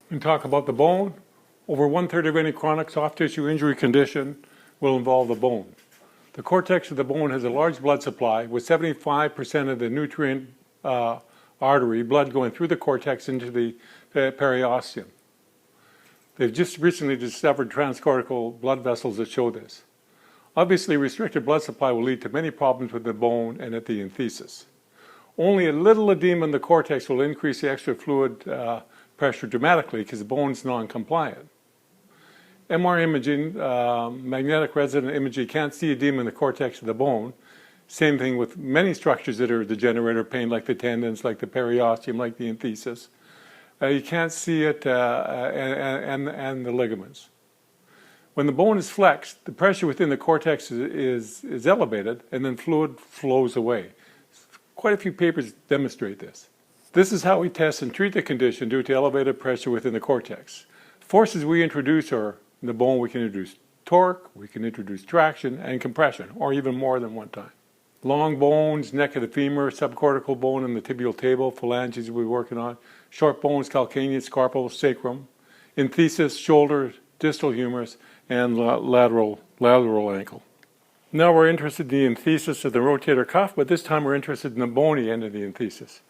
and talk about the bone. Over 1/3 of any chronic soft tissue injury condition will involve the bone. The cortex of the bone has a large blood supply, with 75% of the nutrient artery blood going through the cortex into the periosteum. They've just recently discovered transcortical blood vessels that show this. Obviously, restricted blood supply will lead to many problems with the bone and at the enthesis. Only a little edema in the cortex will increase the extra fluid pressure dramatically because the bone is non-compliant. MR imaging, magnetic resonant imaging, can't see edema in the cortex of the bone. Same thing with many structures that are degenerative or pain, like the tendons, like the periosteum, like the enthesis. You can't see it and the ligaments. When the bone is flexed, the pressure within the cortex is elevated, and then fluid flows away. Quite a few papers demonstrate this. This is how we test and treat the condition due to elevated pressure within the cortex. Forces we introduce are in the bone. We can introduce torque, we can introduce traction and compression, or even more than one time. Long bones, neck of the femur, subcortical bone in the tibial table, phalanges we're working on. Short bones, calcaneus, carpal, sacrum. Enthesis, shoulder, distal humerus, and lateral ankle. Now we're interested in the enthesis of the rotator cuff, but this time we're interested in the bony end of the enthesis.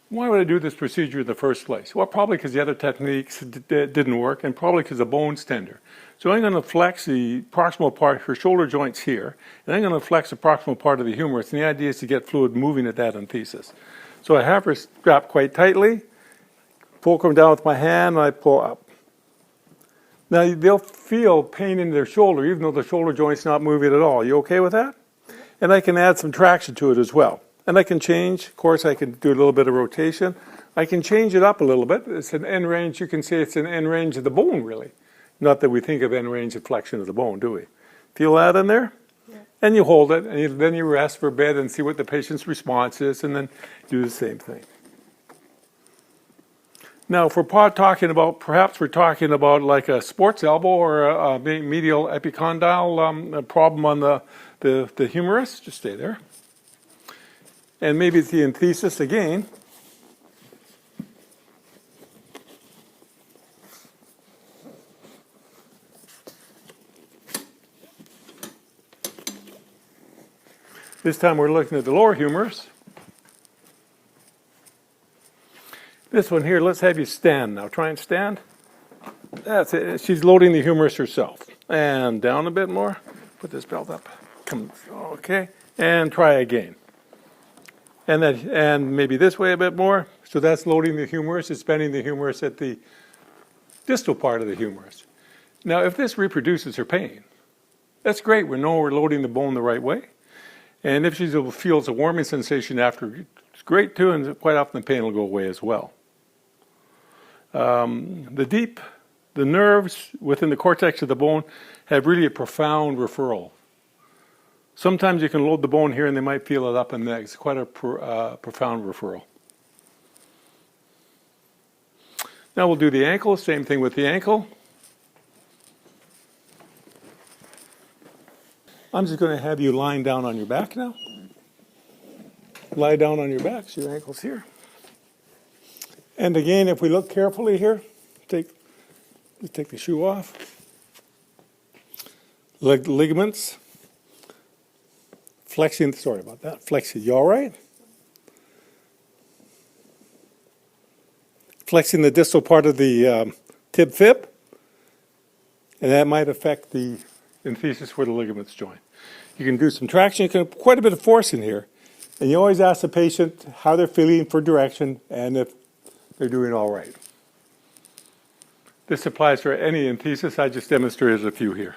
Why would I do this procedure in the first place? Well, probably because the other techniques didn't work, and probably because the bone's tender. So I'm going to flex the proximal part, her shoulder joints here, and I'm going to flex the proximal part of the humerus, and the idea is to get fluid moving at that enthesis. So I have her strapped quite tightly, fulcrum down with my hand, and I pull up. Now they'll feel pain in their shoulder, even though the shoulder joint's not moving at all. You okay with that? And I can add some traction to it as well. And I can change, of course, I can do a little bit of rotation. I can change it up a little bit. It's an end range, you can say it's an end range of the bone, really. Not that we think of end range of flexion of the bone, do we? Feel that in there? Yeah. And you hold it, and then you rest for a bit and see what the patient's response is, and then do the same thing. Now, if we're talking about, perhaps we're talking about like a sports elbow or a medial epicondyle problem on the humerus, just stay there. And maybe it's the enthesis again. This time we're looking at the lower humerus. This one here, let's have you stand now. Try and stand. That's it. She's loading the humerus herself. And down a bit more. Put this belt up. Come. Okay. And try again. And maybe this way a bit more. So that's loading the humerus. It's bending the humerus at the distal part of the humerus. Now, if this reproduces her pain, that's great. We know we're loading the bone the right way. And if she feels a warming sensation after, it's great too, and quite often the pain will go away as well. The nerves within the cortex of the bone have really a profound referral. Sometimes you can load the bone here and they might feel it up in the neck. It's quite a profound referral. Now we'll do the ankle, same thing with the ankle. I'm just going to have you lying down on your back now. Lie down on your back, so your ankle's here. And again, if we look carefully here, take the shoe off. Ligaments. Flexing, sorry about that. Flexing, you all right? Flexing the distal part of the tib fib. And that might affect the enthesis where the ligaments join. You can do some traction. You can quite a bit of force in here. And you always ask the patient how they're feeling for direction and if they're doing all right. This applies for any enthesis. I just demonstrated a few here.